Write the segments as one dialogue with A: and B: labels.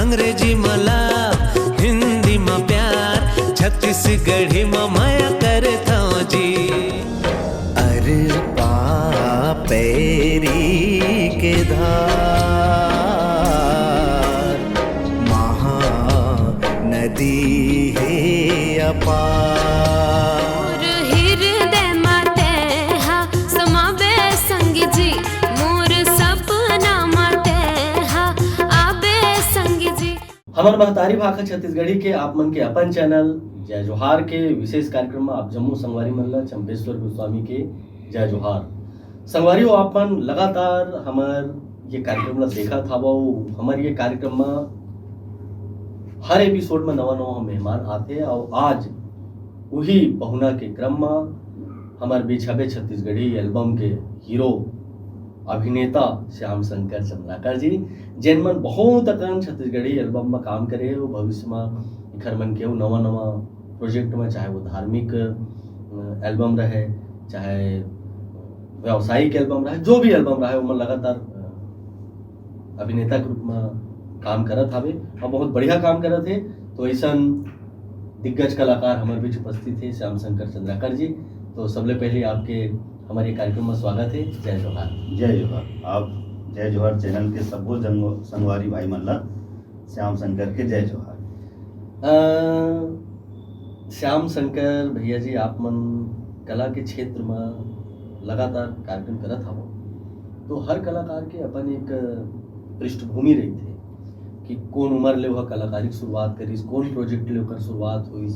A: अंग्रेजी मला हिंदी में प्यार छत्तीसगढ़ी में माया करता जी। अरे पैरी के धार महानदी है अपार।
B: हृदय माते हा समावे संग जी मोर सपना माते हा आबे संग जी।
C: हमार महतारी भाषा छत्तीसगढ़ी के आप मन के अपन चैनल जय जोहार के विशेष कार्यक्रम में आप जम्मू संगवारी मन ला चंपेश्वर गोस्वामी के जय जोहार। संगवारियों आप मन लगातार हमार ये कार्यक्रम ला देखा था वो हमारे ये कार्यक्रम में हर एपिसोड में नवा नवा मेहमान आते और आज वही पहुना के क्रम में हमारे बीच हबे छत्तीसगढ़ी एल्बम के हीरो अभिनेता श्याम शंकर चंद्राकर जी, जिन मन बहुत अकन छत्तीसगढ़ी एल्बम में काम करे हो भविष्य में घर मन के नवा नवा प्रोजेक्ट में, चाहे वो धार्मिक एल्बम रहे चाहे व्यावसायिक एल्बम रहे, जो भी एल्बम रहे वो लगातार अभिनेता के रूप में काम करत हवे और बहुत बढ़िया काम करत है। तो ऐसा दिग्गज कलाकार हमारे बीच उपस्थित थे श्याम शंकर चंद्राकर जी। तो सबले पहले आपके हमारे कार्यक्रम में स्वागत है। जय जोहार।
D: जय जोहार। आप जय जोहार चैनल के सबो संगवारी भाई मन ला श्याम शंकर के जय जोहार।
C: श्याम शंकर भैया जी, आप मन कला के क्षेत्र में लगातार कार्यक्रम करत हवो, तो हर कलाकार के अपन एक पृष्ठभूमि रही थे कि कौन उम्र ले वह कलाकारी की शुरुआत करीस, कौन प्रोजेक्ट ले ओकर शुरुआत हुई,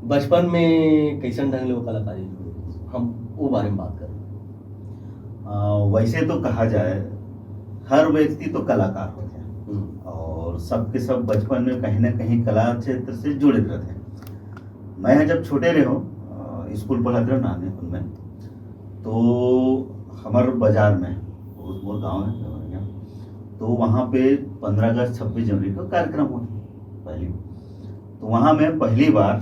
C: बचपन में कैसन ढंग ले वो कलाकारी हुई, हम वो बारे में बात करें।
D: वैसे तो कहा जाए हर व्यक्ति तो कलाकार होते हैं और सबके सब बचपन में कहीं ना कहीं कला क्षेत्र से जुड़े रहते हैं। मैं जब छोटे रहे हो स्कूल पढ़ाते रहो नानेपुर में, तो हमारे बाजार में बहुत गाँव है तो वहाँ पे 15 अगस्त 26 जनवरी का कार्यक्रम हुआ पहली। तो वहाँ मैं पहली बार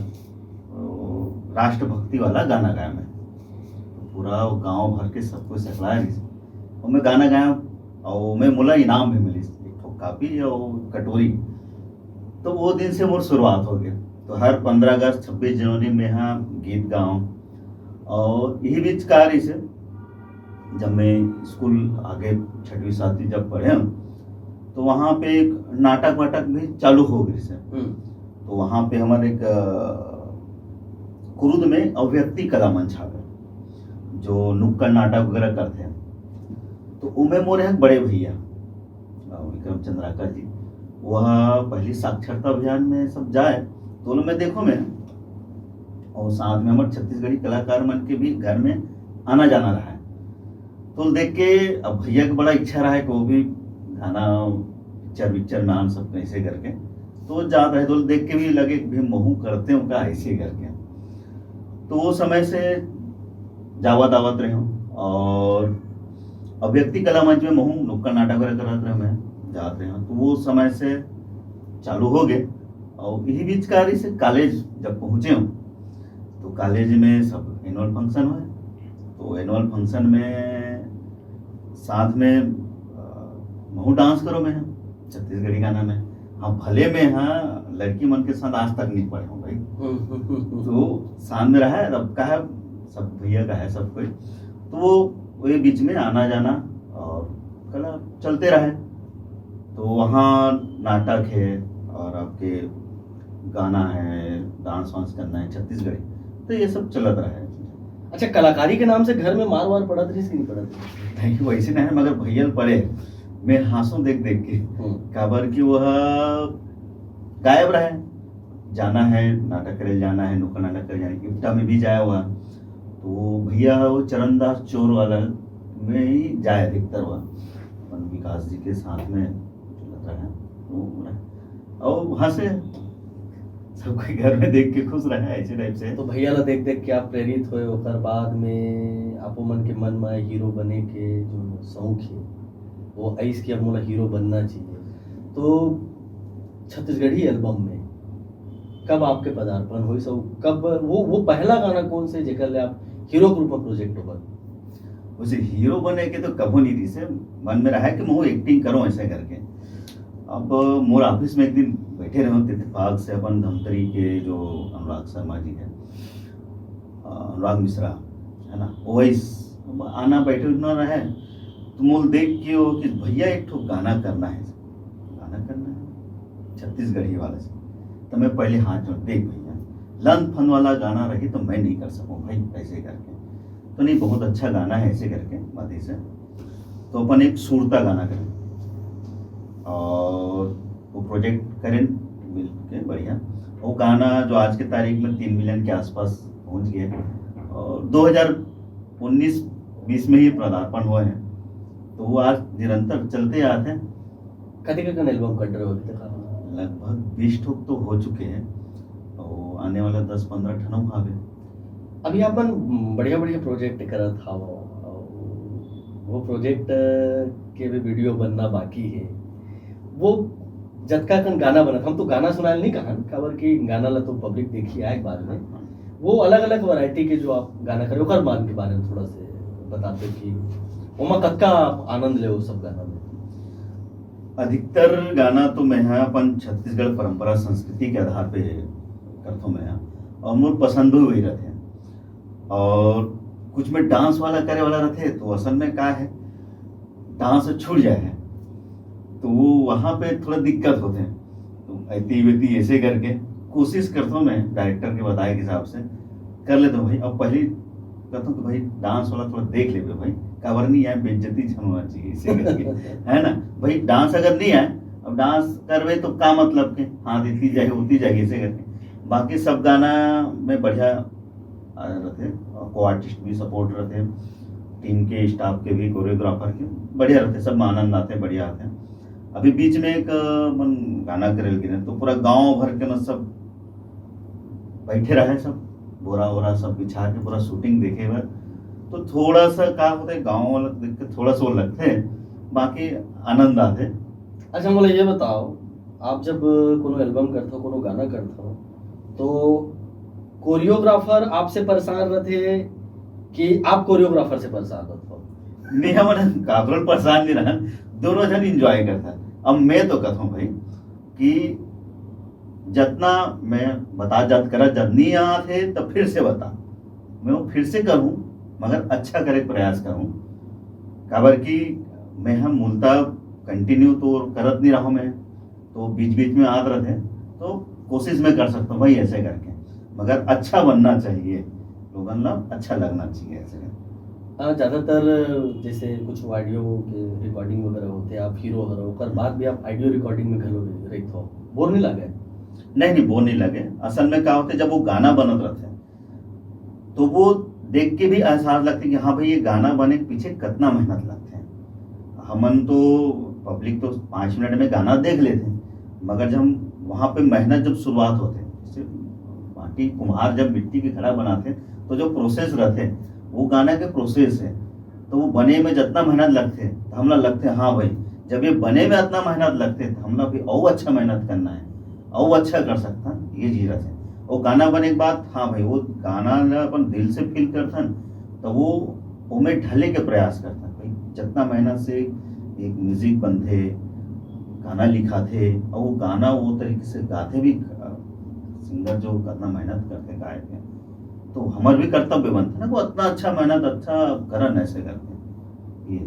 D: राष्ट्रभक्ति वाला गाना गाया मैं, तो पूरा गांव भर के सबको सकलाया और मैं गाना गाया और मैं मुला इनाम भी मिली, एक कॉपी और कटोरी। तो वो दिन से मोर शुरुआत हो गया। तो हर 15 अगस्त 26 जनवरी में यहाँ गीत गाऊँ। और यही बीच कार्य से जब मैं स्कूल आगे 6वीं 7वीं जब पढ़े तो वहाँ पे एक नाटक वाटक भी चालू हो गई से। तो वहाँ पे हमारे एक कुरुद में अभिव्यक्ति कला मंच आ गए जो नुक्कड़ नाटक वगैरह करते हैं। तो उनमें मोरे हैं बड़े भैया विक्रम चंद्राकर जी, वह पहली साक्षरता अभियान में सब जाए तो मैं देखो मैं, और साथ में हमारे छत्तीसगढ़ी कलाकार मन के भी घर में आना जाना रहा है। तो देख के अब भैया की बड़ा इच्छा रहा है कि वो भी गाना पिक्चर नाम सब ऐसे करके, तो जात रहे तो देख के भी लगे भी महू करते हैं उनका ऐसे करके। तो वो समय से जावत आवत रहे हूँ और अभिव्यक्ति कला मंच में महू नुक्कड़ नाटक वगैरह करत रहे, मैं जाते रहे हूँ। तो वो समय से चालू हो गए। और यही बीच कार्य से कॉलेज जब पहुँचे हूँ तो कॉलेज में सब एनुअल फंक्शन हुए। तो एनुअल फंक्शन में साथ में महू डांस करो मैं छत्तीसगढ़ी गाना में। हाँ भले में हाँ लड़की मन के साथ आज तक नहीं पढ़े हूँ भाई। तो साथ में रहा है अब का है सब भैया का है सब कोई। तो वो ये बीच में आना जाना और कला चलते रहे। तो वहाँ नाटक है और आपके गाना है, डांस वांस करना है छत्तीसगढ़ी, तो ये सब चलत रहा है।
C: अच्छा, कलाकारी के नाम से घर में मार वार पड़त रही कि नहीं पड़त?
D: नहीं वैसे नहीं, मगर भैया पड़े मैं हासों देख देख के काबर कि वह गायब रहे, जाना है नाटक करे जाना है, नुक्कड़ नाटक करे जाना, गिफ्टा में भी जाया हुआ। तो भैया वो चरणदास चोर वाला में ही जाए अधिकतर हुआ, विकास जी के साथ में चलता है। और वहाँ से सबके घर में देख के खुश रहा है ऐसे टाइप से।
C: तो भैया ला देख देख के आप प्रेरित हुए, और बाद में आपो मन के मन में हीरो बने के जो शौक है वो ऐस कि अब मोला हीरो बनना चाहिए। तो छत्तीसगढ़ी एल्बम में कब आपके पदार्पण हुई, सब कब वो पहला गाना कौन से जेकर ले आप हीरो के रूप में प्रोजेक्ट होगा?
D: उसे हीरो बने के तो कबो नहीं थी से मन में रहा है कि मैं एक्टिंग करूं ऐसे करके। अब मोर ऑफिस में एक दिन बैठे रहे होते इत्तेफाक से अपन धमतरी के जो अनुराग शर्मा जी है, अनुराग मिश्रा है ना, वही आना बैठे ना रहे तो मोल देख के वो कि भैया एक ठो गाना करना है छत्तीसगढ़ी वाले से। तो मैं पहले हाथ जोड़, देख भैया लन फन वाला गाना रही तो मैं नहीं कर सकूँ भाई ऐसे करके, तो नहीं बहुत अच्छा गाना है ऐसे करके मध्य से, तो अपन एक सुरता गाना करें और वो प्रोजेक्ट करें मिल के बढ़िया। वो गाना जो आज के तारीख में 3 मिलियन के आसपास पहुंच गया और 2019-20 में ही पदार्पण हुए हैं, तो वो आज निरंतर चलते आते हैं।
C: कति का एल्बम कर रहे हो अभी तक?
D: लगभग 20 ठोक तो हो चुके हैं और आने वाला 10-15 ठनों भावे।
C: अभी अपन बढ़िया बढ़िया प्रोजेक्ट करत था, वो प्रोजेक्ट के भी वीडियो बनना बाकी है। वो जतका कन गाना बनत, हम तो गाना सुनाल नहीं कहन खबर कि गाना ला तो पब्लिक देखी आए बाद में, वो अलग अलग वैरायटी के जो आप गाना करे ओकर मान के बारे में थोड़ा से बताते कि ओमा कतका आप आनंद ले वो सब गाना में।
D: अधिकतर गाना तो मैं यहाँ अपन छत्तीसगढ़ परंपरा संस्कृति के आधार पे करता हूँ मैं यहाँ, और मोर पसंद भी वही रहते हैं। और कुछ में डांस वाला करे वाला रहते तो असल में क्या है डांस छूट जाए है तो वो वहाँ पे थोड़ा दिक्कत होते हैं, तो ऐती वेती ऐसे करके कोशिश करता हूँ मैं डायरेक्टर के बताए के हिसाब से कर लेता हूँ भाई। अब पहले कहता हूँ कि भाई डांस वाला थोड़ा देख ले भाई, काबर नहीं आए बेइज्जती होना चाहिए इसे करके है ना भाई। डांस अगर नहीं आए, अब डांस करवे तो का मतलब के हाँ देती जाए होती जाएगी ऐसे करके। बाकी सब गाना में बढ़िया रहते, को आर्टिस्ट भी सपोर्ट रहते, टीम के स्टाफ के भी कोरियोग्राफर के बढ़िया रहते, सब में आनंद आते हैं बढ़िया आते हैं। अभी बीच में एक मन गाना करेल गिरे तो पूरा गांव भर के न सब बैठे रहे, सब बोरा वोरा सब बिछा के पूरा शूटिंग देखे हुए, तो थोड़ा सा क्या होता है गाँव वाला देख के थोड़ा सा वो लगते हैं, बाकी आनंद आते।
C: अच्छा मुझे ये बताओ, आप जब कोनो एल्बम करते हो कोनो गाना करते हो तो कोरियोग्राफर आपसे परेशान रहते कि आप कोरियोग्राफर से परेशान रहते हो?
D: नहीं हमारे काबरल परेशान नहीं रहा, दोनों जन इंजॉय करता। अब मैं तो कहता हूँ भाई कि जितना मैं बता जात करा जब नहीं आते तो फिर से बता, मैं वो फिर से करूँ मगर अच्छा करे प्रयास करूँ। काबर कि मैं हम मूलतः कंटिन्यू तो करत नहीं रहा मैं, तो बीच बीच में आते रहते तो कोशिश मैं कर सकता हूँ भाई ऐसे करके, मगर अच्छा बनना चाहिए, लोगों ना अच्छा लगना चाहिए ऐसे।
C: ज़्यादातर जैसे कुछ ऑडियो के रिकॉर्डिंग वगैरह होते हैं, आप हीरो हरो ओकर बाद भी आप ऑडियो रिकॉर्डिंग में घलो रहते हो, बोर नहीं लगे?
D: नहीं बोर नहीं लगे। असल में क्या होते जब वो गाना बनत रहते तो वो देख के भी एहसास लगते कि हाँ भाई ये गाना बने के पीछे कितना मेहनत लगते हैं। हमन तो पब्लिक तो 5 मिनट में गाना देख लेते हैं, मगर जब हम वहाँ पे मेहनत जब शुरुआत होते जैसे माटी कुम्हार जब मिट्टी के घड़ा बनाते तो जो प्रोसेस रहते वो गाना के प्रोसेस है, तो वो बने में जितना मेहनत लगते तो हम लोग लगते हाँ भाई जब ये बने में इतना मेहनत लगते तो हम लोग भी और अच्छा मेहनत करना है और अच्छा कर सकता ये चीज रहते। वो गाना बने के बाद हाँ भाई वो गाना अपन दिल से फील करता तो वो में ढले के प्रयास करता भाई, जितना मेहनत से एक म्यूजिक बनते गाना लिखा थे और वो गाना वो तरीके से गाते भी सिंगर जो कितना मेहनत करते गाए थे, तो हमार भी कर्तव्य बनता ना वो इतना अच्छा मेहनत अच्छा करन ऐसे करते। ये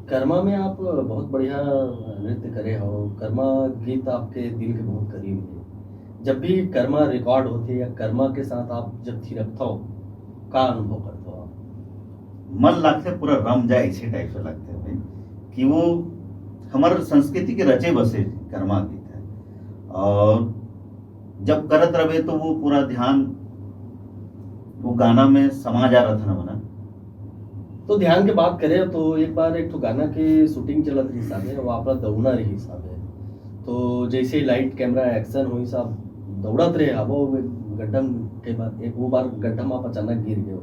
C: कर्मा में आप बहुत बढ़िया नृत्य करे हो, कर्मा गीत आपके दिल के बहुत करीब है। जब भी कर्मा रिकॉर्ड होते या कर्मा के साथ आप जब थिरकता हो का अनुभव करते हो आप?
D: मन लगते पूरा रम जाए इसी टाइप से लगते हैं भाई कि वो हमारे संस्कृति के रचे बसे कर्मा गीत है, और जब करत रहे तो वो पूरा ध्यान वो गाना में समा जा रहा था ना बना।
C: तो ध्यान के बात करें तो एक बार एक तो गाना के शूटिंग चलत रही साहब है, वो आपला दौड़ना रही साहब है, तो जैसे लाइट कैमरा एक्शन हुई साहब दौड़त रहे अब वो गड्ढम के बाद एक वो बार गड्ढम आप अचानक गिर गए,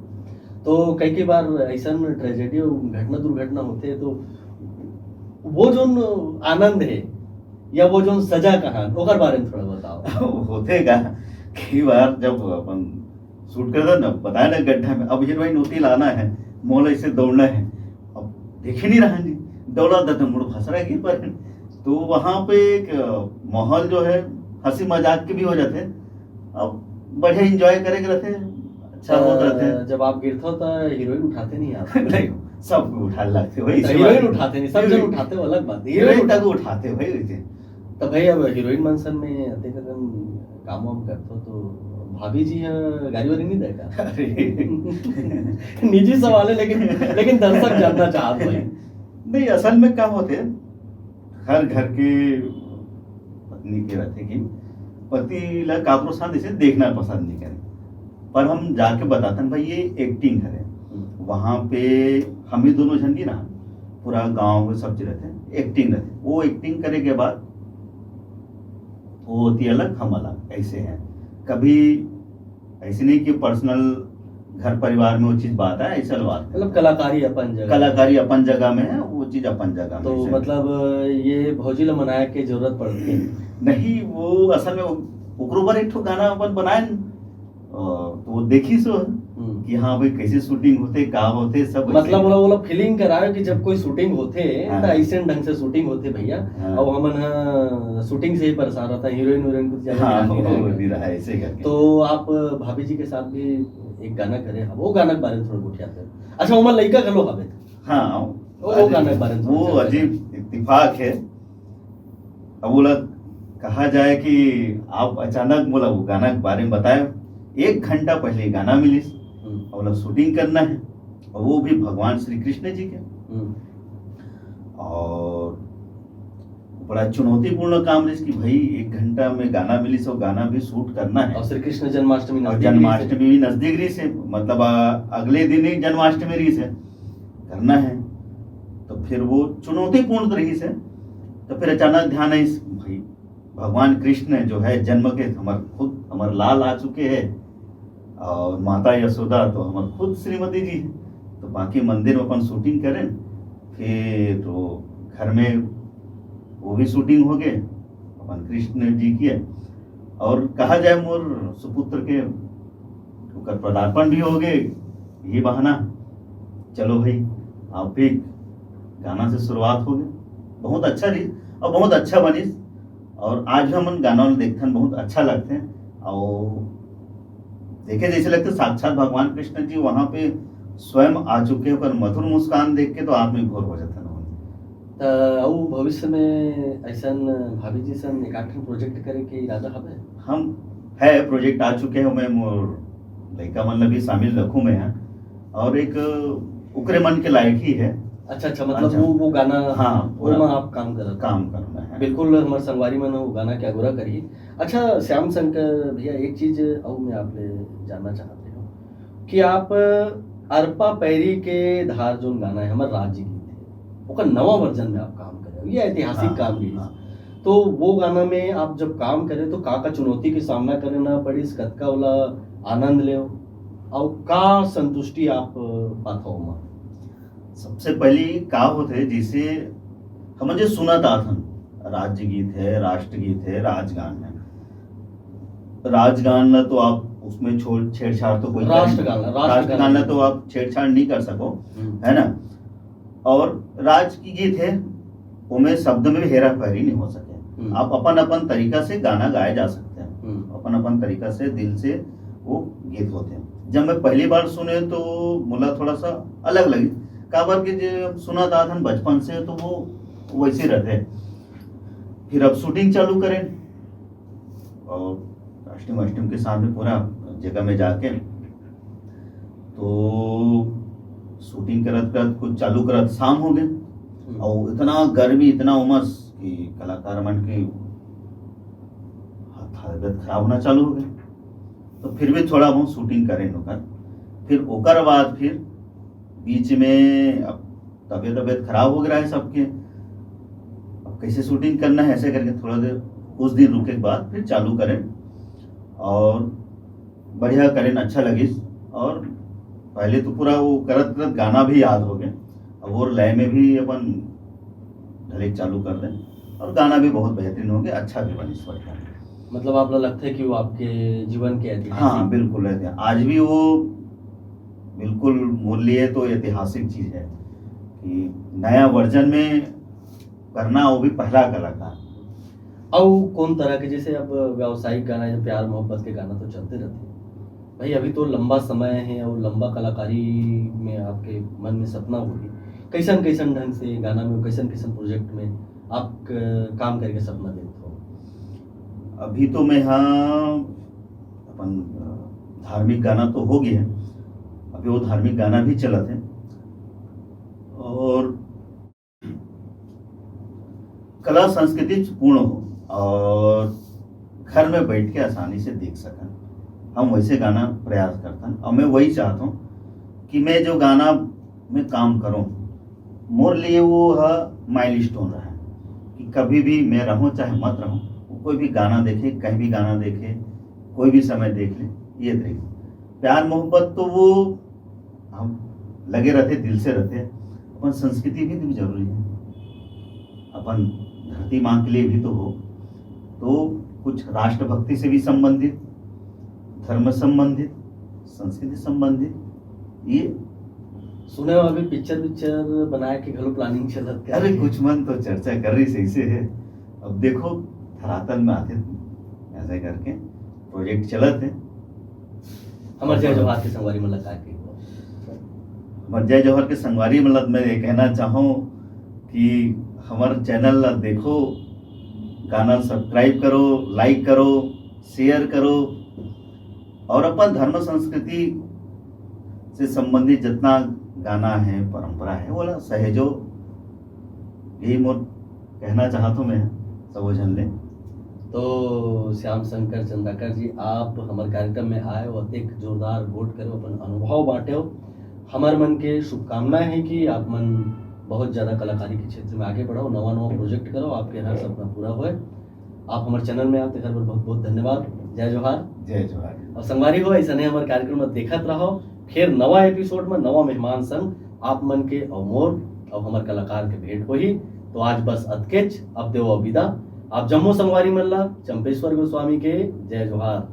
C: तो कई बार ऐसा ट्रेजेडी घटना दुर्घटना होते हैं, तो वो जो आनंद है या वो जो सजा कहा ओकर बारे में थोड़ा बताओ।
D: होते का कई बार जब अपन शूट करता ना बताया ना गड्ढा में अब हीरोइन होती लाना है मोल ऐसे दौड़ना है, अब देख ही नहीं रहा जी दौड़ा था मुड़ फंस रहा है पर तो वहाँ पे एक माहौल जो है हंसी मजाक के भी हो जाते, अब बढ़िया इंजॉय करे के रहते, अच्छा होत रहते।
C: जब आप गिरते हो तो हीरोइन उठाते नहीं आप?
D: नहीं, सब उठा लगते भाई,
C: हीरोइन उठाते नहीं, सब जन उठाते हो, अलग बात है।
D: हीरोइन तक उठाते भाई वैसे।
C: तो भाई अब हीरोइन मनसन में अते कदम काम वाम करते हो तो भाभी जी गाड़ी वाड़ी नहीं देगा?
D: अरे
C: निजी सवाल है, लेकिन दर्शक जानना चाहते भाई।
D: नहीं, असल में क्या होते, हर घर के पत्नी के रहते कि पति ला काकरो साथ इसे देखना पसंद नहीं करे, पर हम जाके बताते हैं भाई ये एक्टिंग करे। वहां पे हम ही दोनों झंडी ना, पूरा गांव में सब चीज रहते हैं, एक्टिंग रहते, वो एक्टिंग करे के बाद वो होती अलग, हम अलग, ऐसे हैं। कभी ऐसे नहीं कि पर्सनल घर परिवार में वो चीज बात है, ऐसा बात है।
C: मतलब कलाकारी अपन जगह,
D: कलाकारी अपन जगह में है, वो चीज अपन जगह
C: तो
D: में है।
C: मतलब ये भौजी ला मनाया के जरूरत पड़ती है?
D: नहीं, वो असल में ओकरो पर एक ठो गाना अपन बनाए, तो वो देखी सो कि हाँ भाई कैसे शूटिंग होते, का होते, सब
C: मतलब वो फीलिंग करायो कि जब कोई शूटिंग होते
D: हाँ।
C: तो ऐसे ढंग से शूटिंग होते भैया।
D: हाँ।
C: और हमन शूटिंग से ही परेशान रहता है, हीरोइन कुछ ज्यादा
D: हाँ,
C: ध्यान नहीं
D: वो
C: रहेगा।
D: भी रहा ऐसे करके।
C: तो आप भाभी जी के साथ भी एक गाना करे, वो गाना के बारे में थोड़ा गुठियाते हैं। अच्छा, उमर लड़का गलो हवे
D: हाँ,
C: वो गाना के बारे में
D: वो
C: थोड़ा
D: अजीब इत्तेफाक है। अब बोला कहा जाए कि आप अचानक बोला वो गाना के बारे में बताए, 1 घंटा पहले गाना मिली, और बोला शूटिंग करना है, और वो भी भगवान श्री कृष्ण जी के। और बड़ा चुनौतीपूर्ण काम है कि भाई 1 घंटा में गाना मिली, सो गाना भी शूट करना है।
C: और श्री कृष्ण जन्माष्टमी
D: और
C: नजदीक
D: जन्माष्टमी भी नजदीक रही से, मतलब अगले दिन ही जन्माष्टमी रही से करना है, तो फिर वो चुनौतीपूर्ण रही से। तो फिर अचानक ध्यान है इस भाई भगवान कृष्ण जो है जन्म के हमार लाल आ चुके हैं, और माता यशोदा तो हमार खुद श्रीमती जी, तो बाकी मंदिर में अपन शूटिंग करें, फिर तो घर में वो भी शूटिंग हो गए, अपन कृष्ण जी किए, और कहा जाए मोर सुपुत्र के ओकर पदार्पण भी हो गए, ये बहाना चलो भाई आप भी गाना से शुरुआत हो गई। बहुत अच्छा रही और बहुत अच्छा बनी, और आज भी हम गाना देखते हैं, बहुत अच्छा लगते हैं, और देखे जैसे लगते साक्षात भगवान कृष्ण जी वहां पे स्वयं आ चुके हैं, पर मधुर मुस्कान देख के तो आत्मा घोर हो जाता है।
C: तो भविष्य में ऐसा भाभी जी सन एक आठ प्रोजेक्ट करे के इरादा हवे?
D: हम है प्रोजेक्ट आ चुके हैं, मैं मोर लड़का मन भी शामिल रखूं मैं यहाँ, और एक उकरे मन के लायक ही है।
C: अच्छा, मतलब
D: अच्छा।
C: वो गाना,
D: हाँ,
C: वो में आप काम
D: करना है।
C: बिल्कुल हमारे संगवारी में वो गाना के अगुरा करिए। अच्छा श्याम शंकर भैया, एक चीज और मैं आपसे जानना चाहते हूँ कि आप अरपा पैरी के धार जो गाना है हमारे राज्य गीत है, ओका नवा वर्जन में आप काम करे, ये ऐतिहासिक
D: हाँ,
C: काम भी है।
D: हाँ।
C: तो वो गाना में आप जब काम करें तो का चुनौती के सामना करना पड़ी, कतका वाला आनंद ले और का संतुष्टि आप पाता हो?
D: सबसे पहली का होते जिसे हम जो सुना था राज्य गीत है, राष्ट्र गीत है, राजगान है। राजगान तो आप उसमें छेड़छाड़ तो कोई राष्ट्रगान तो आप छेड़छाड़ नहीं कर सको, है ना। और राज की गीत है उनमें शब्द में भी हेरा फेरी नहीं हो सके, आप अपन अपन तरीका से गाना गाए जा सकते हैं, अपन अपन तरीका से दिल से वो गीत होते हैं। जब मैं पहली बार सुने तो मुला थोड़ा सा अलग लगी, काबर के जो सुना था बचपन से तो वो वैसे रहते। फिर अब शूटिंग चालू करें और अष्टम के साथ में पूरा जगह में जाके तो शूटिंग करत कुछ चालू करत शाम हो गए, और इतना गर्मी इतना उमस कि कलाकार मन की हालत खराब होना चालू हो गए। तो फिर भी थोड़ा बहुत शूटिंग करें ओकर, फिर ओकर बाद फिर बीच में अब तबीयत खराब हो गया है सबके, अब कैसे शूटिंग करना है ऐसे करके थोड़ा देर कुछ दिन रुके के बाद फिर चालू करें और बढ़िया करें, अच्छा लगे। और पहले तो पूरा वो करत गाना भी याद हो गया, अब और लय में भी अपन ढले चालू कर दें और गाना भी बहुत बेहतरीन हो गया, अच्छा भी बनी इस वक्त।
C: मतलब आपको लगता है कि वो आपके जीवन के ऐतिहासिक?
D: हाँ बिल्कुल रहते हैं, आज भी वो बिल्कुल मूल्य तो ऐतिहासिक चीज है कि नया वर्जन में करना, वो भी पहला कलाकार।
C: और कौन तरह के, जैसे अब व्यावसायिक गाना या प्यार मोहब्बत के गाना तो चलते रहते हैं भाई, अभी तो लंबा समय है और लंबा कलाकारी में आपके मन में सपना होगी, कैसन कैसन ढंग से गाना में, कैसन कैसन प्रोजेक्ट में आप काम करके सपना देखते हो?
D: अभी तो मैं यहाँ अपन धार्मिक गाना तो हो गया है, अभी वो धार्मिक गाना भी चलत है, और कला संस्कृति पूर्ण हो और घर में बैठ के आसानी से देख सकन, हम वैसे गाना प्रयास करता हूँ। और मैं वही चाहता हूँ कि मैं जो गाना में काम करूँ, मोर लिए वो माइलस्टोन रहा, कि कभी भी मैं रहूँ चाहे मत रहूँ, कोई भी गाना देखे, कहीं भी गाना देखे, कोई भी समय देख ले, ये देख। प्यार मोहब्बत तो वो हम लगे रहते, दिल से रहते, अपन संस्कृति भी तो जरूरी है, अपन धरती माँ के लिए भी तो हो, तो कुछ राष्ट्रभक्ति से भी संबंधित, धर्म संबंधित, संस्कृति संबंधित, ये
C: सुने हो अभी पिक्चर बनाए के घलो प्लानिंग चलत?
D: अरे कुछ मन तो चर्चा कर रही सही से है, अब देखो धरातल में आते ऐसे करके प्रोजेक्ट चलत है।
C: हमारे जय जवाहर के संगवारी में लगा के
D: हमारे जय जवाहर के संगवारी मतलब मैं ये कहना चाहूँ कि हमारे चैनल ला देखो, गाना सब्सक्राइब करो, लाइक करो, शेयर करो, और अपन धर्म संस्कृति से संबंधित जितना गाना है, परंपरा है, वो ला सहेजो, यही मोर कहना चाहता हूँ मैं, सब जन ले।
C: तो श्याम शंकर चंद्राकर जी, आप हमारे कार्यक्रम में आए और एक जोरदार वोट करो, अपन अनुभव बांटे हो, हमारे मन के शुभकामनाएं हैं कि आप मन बहुत ज़्यादा कलाकारी के क्षेत्र में आगे बढ़ो, नवा नवा प्रोजेक्ट करो, आपके हर सपना पूरा होए। आप हमारे चैनल में आते घर पर बहुत बहुत धन्यवाद। जय जोहार।
D: जय जोहार।
C: और संगवारी हो, ऐसा नहीं हमारे कार्यक्रम में देखत रहो, फिर नवा एपिसोड में नवा मेहमान संग आप मन के और मोर और हमारे कलाकार के भेंट होही। तो आज बस अतकेच, अब देव विदा। आप जम्मू संगवारी मल्ला चंपेश्वर गोस्वामी के जय जोहार।